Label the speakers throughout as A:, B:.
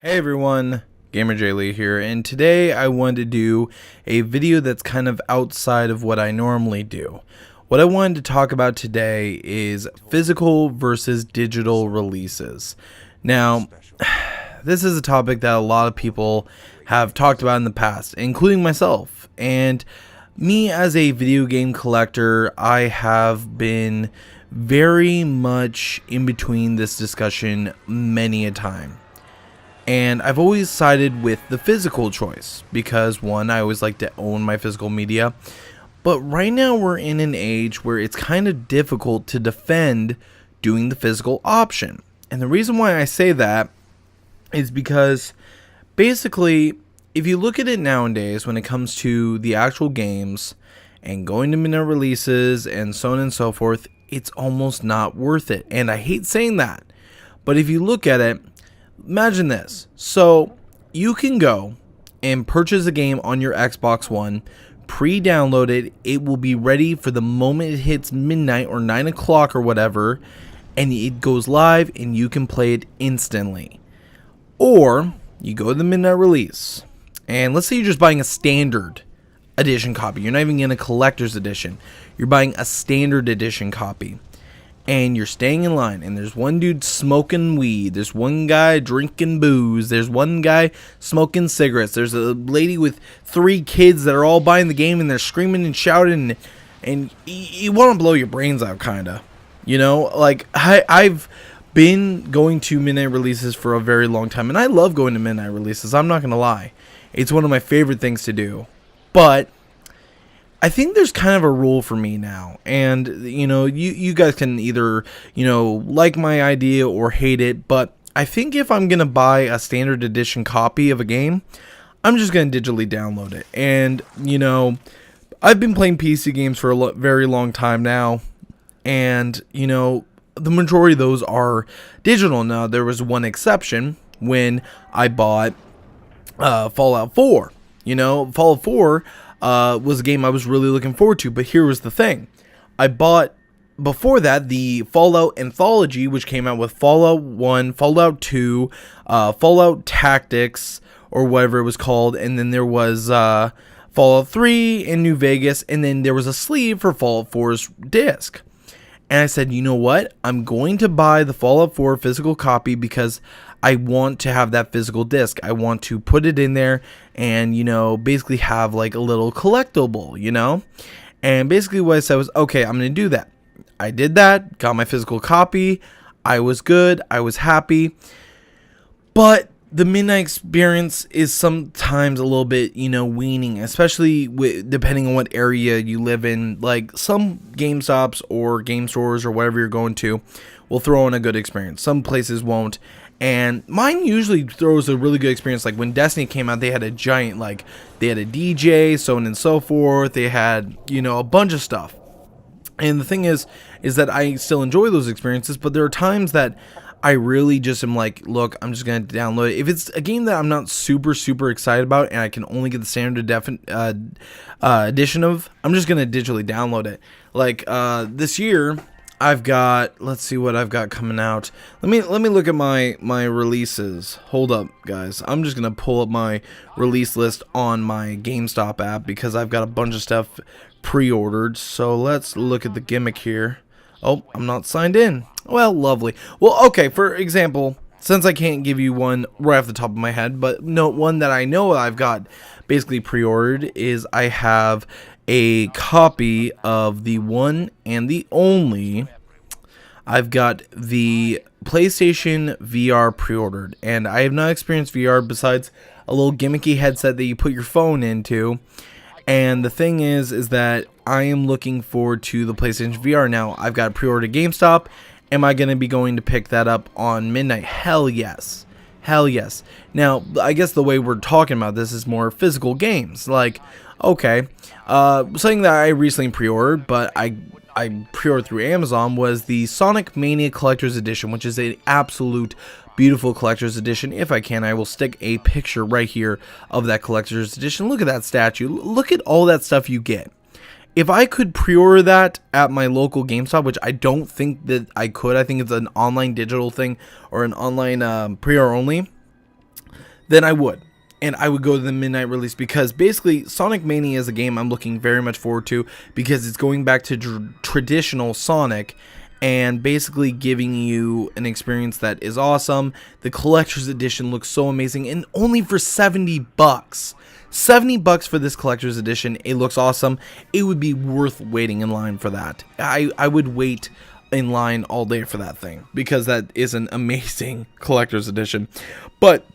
A: Hey everyone, GamerJlee here, and today I wanted to do a video that's kind of outside of what I normally do. What I wanted to talk about today is physical versus digital releases. Now, this is a topic that a lot of people have talked about in the past, including myself. And me as a video game collector, I have been very much in between this discussion many a time. And I've always sided with the physical choice because, one, I always like to own my physical media. But right now we're in an age where it's kind of difficult to defend doing the physical option. And the reason why I say that is because basically, if you look at it nowadays when it comes to the actual games and going to midnight releases and so on and so forth, it's almost not worth it. And I hate saying that. But if you look at it, imagine this. So you can go and purchase a game on your Xbox One, pre-download it. It will be ready for the moment it hits midnight or 9 o'clock or whatever, and it goes live and you can play it instantly. Or you go to the midnight release, and let's say you're just buying a standard edition copy. You're not even getting a collector's edition. You're buying a standard edition copy. And you're staying in line, and there's one dude smoking weed, there's one guy drinking booze, there's one guy smoking cigarettes, there's a lady with 3 kids that are all buying the game, and they're screaming and shouting, and you want to blow your brains out, kind of. You know, like, I've been going to midnight releases for a very long time, and I love going to midnight releases, I'm not going to lie. It's one of my favorite things to do. But I think there's kind of a rule for me now, and you guys can either like my idea or hate it, but I think if I'm gonna buy a standard edition copy of a game, I'm just gonna digitally download it. And I've been playing PC games for a very long time now, and the majority of those are digital. Now there was one exception when I bought Fallout 4. Fallout 4 was a game I was really looking forward to, but here was the thing. I bought, before that, the Fallout Anthology, which came out with Fallout 1, Fallout 2, Fallout Tactics, or whatever it was called, and then there was Fallout 3 in New Vegas, and then there was a sleeve for Fallout 4's disc. And I said, you know what? I'm going to buy the Fallout 4 physical copy because I want to have that physical disc. I want to put it in there and, basically have like a little collectible, And basically what I said was, okay, I'm going to do that. I did that, got my physical copy. I was good. I was happy. But the midnight experience is sometimes a little bit, weaning, especially depending on what area you live in. Like some GameStops or game stores or whatever you're going to will throw in a good experience. Some places won't. And mine usually throws a really good experience. Like when Destiny came out, they had a giant, they had a DJ, so on and so forth. They had, a bunch of stuff. And the thing is that I still enjoy those experiences, but there are times that I really just am like, look, I'm just going to download it. If it's a game that I'm not super, super excited about and I can only get the standard edition of, I'm just going to digitally download it. Like this year, I've got, let's see what I've got coming out. Let me look at my releases. Hold up, guys. I'm just going to pull up my release list on my GameStop app because I've got a bunch of stuff pre-ordered. So let's look at the gimmick here. Oh, I'm not signed in. Well, lovely. Well, okay, for example, since I can't give you one right off the top of my head, but one that I know I've got basically pre-ordered is I have a copy of the one and the only. I've got the PlayStation VR pre-ordered, and I have not experienced VR besides a little gimmicky headset that you put your phone into. And the thing is that I am looking forward to the PlayStation VR now. I've got pre-ordered GameStop. Am I going to be going to pick that up on midnight? Hell yes. Hell yes. Now, I guess the way we're talking about this is more physical games. Like, okay, something that I recently pre-ordered, but I pre-ordered through Amazon was the Sonic Mania Collector's Edition, which is an absolute beautiful collector's edition. If I can, I will stick a picture right here of that collector's edition. Look at that statue. Look at all that stuff you get. If I could pre-order that at my local GameStop, which I don't think that I could, I think it's an online digital thing or an online pre-order only. then I would. And I would go to the midnight release, because basically Sonic Mania is a game I'm looking very much forward to, because it's going back to traditional Sonic and basically giving you an experience that is awesome. The collector's edition looks so amazing, and only for $70. $70 for this collector's edition. It looks awesome. It would be worth waiting in line for that. I would wait in line all day for that thing, because that is an amazing collector's edition. But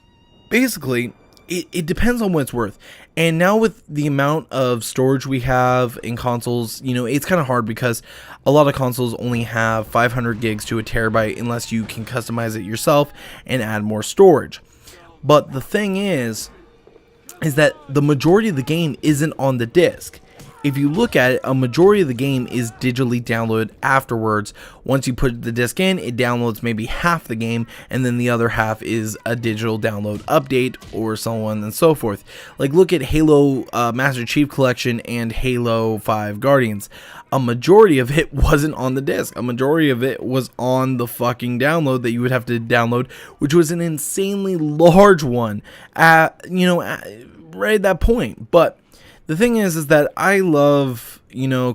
A: basically, it depends on what it's worth. And now with the amount of storage we have in consoles, you know, it's kind of hard, because a lot of consoles only have 500 gigs to a terabyte unless you can customize it yourself and add more storage. But the thing is that the majority of the game isn't on the disc. If you look at it, a majority of the game is digitally downloaded afterwards. Once you put the disc in, it downloads maybe half the game, and then the other half is a digital download update, or so on and so forth. Like, look at Halo Master Chief Collection and Halo 5 Guardians. A majority of it wasn't on the disc. A majority of it was on the fucking download that you would have to download, which was an insanely large one right at that point. But the thing is that I love,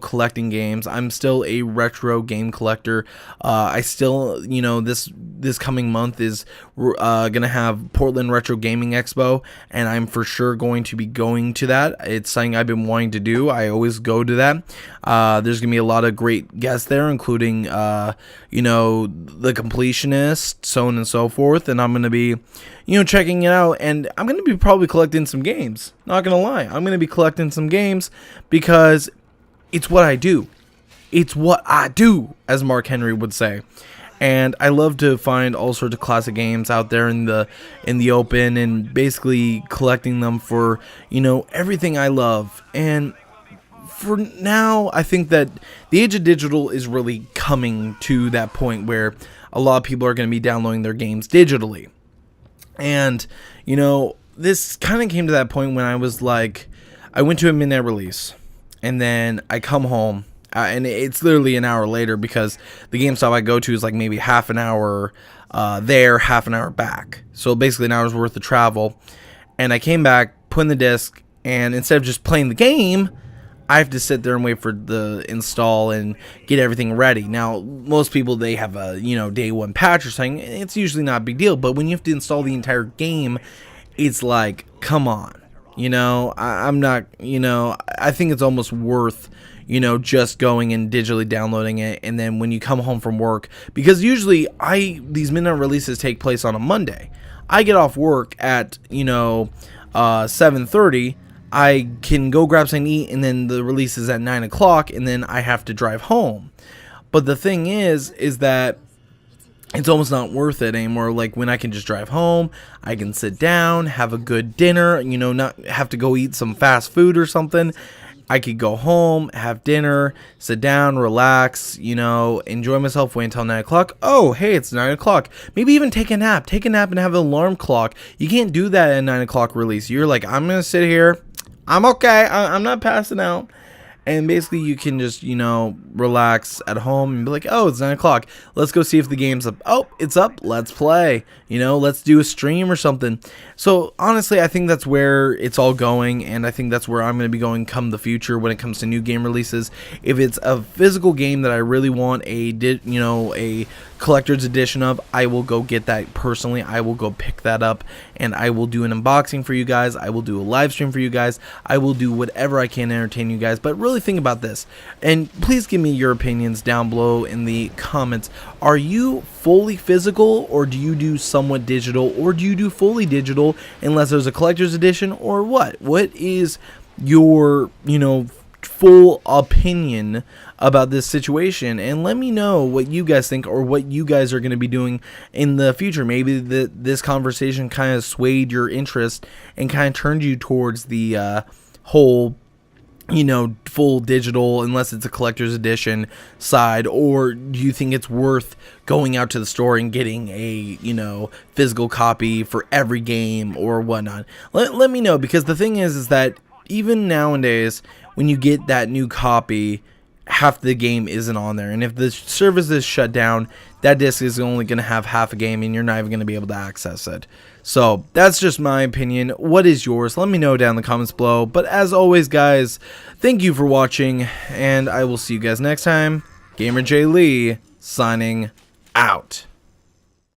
A: collecting games. I'm still a retro game collector. I still, this coming month is gonna have Portland Retro Gaming Expo, and I'm for sure going to be going to that. It's something I've been wanting to do. I always go to that. There's gonna be a lot of great guests there, including, the Completionist, so on and so forth. And I'm gonna be, checking it out, and I'm gonna be probably collecting some games. Not gonna lie, I'm gonna be collecting some games, because it's what I do. It's what I do, as Mark Henry would say. And I love to find all sorts of classic games out there in the open, and basically collecting them for, everything I love. And for now, I think that the age of digital is really coming to that point where a lot of people are going to be downloading their games digitally. And, this kind of came to that point when I was like, I went to a midnight release. And then I come home, and it's literally an hour later, because the GameStop I go to is like maybe half an hour there, half an hour back. So basically an hour's worth of travel. And I came back, put in the disc, and instead of just playing the game, I have to sit there and wait for the install and get everything ready. Now, most people, they have a, day one patch or something. It's usually not a big deal. But when you have to install the entire game, it's like, come on. I'm not, I think it's almost worth, just going and digitally downloading it. And then when you come home from work, because usually these midnight releases take place on a Monday. I get off work at, 7:30. I can go grab something to eat, and then the release is at 9 o'clock, and then I have to drive home. But the thing is that it's almost not worth it anymore. Like, when I can just drive home, I can sit down, have a good dinner, not have to go eat some fast food or something. I could go home, have dinner, sit down, relax, enjoy myself, wait until 9 o'clock. Oh, hey, it's 9 o'clock. Maybe even take a nap and have an alarm clock. You can't do that at a 9 o'clock release. You're like, I'm going to sit here. I'm okay. I'm not passing out. And basically you can just, relax at home and be like, oh, it's 9 o'clock. Let's go see if the game's up. Oh, it's up. Let's play. Let's do a stream or something. So honestly, I think that's where it's all going. And I think that's where I'm going to be going come the future when it comes to new game releases. If it's a physical game that I really want a collector's edition of, I will go get that personally. I will go pick that up, and I will do an unboxing for you guys. I will do a live stream for you guys. I will do whatever I can to entertain you guys. But really think about this, and please give me your opinions down below in the comments. Are you fully physical, or do you do somewhat digital, or do you do fully digital unless there's a collector's edition, or what? What is your, full opinion about this situation? And let me know what you guys think, or what you guys are going to be doing in the future. Maybe this conversation kind of swayed your interest and kind of turned you towards the whole full digital unless it's a collector's edition side, or do you think it's worth going out to the store and getting a physical copy for every game or whatnot? Let me know, because the thing is that even nowadays, when you get that new copy, half the game isn't on there, and if the service is shut down, that disc is only going to have half a game, and you're not even going to be able to access it. So that's just my opinion. What is yours? Let me know down in the comments below. But as always, guys, thank you for watching, and I will see you guys next time. GamerJlee signing out.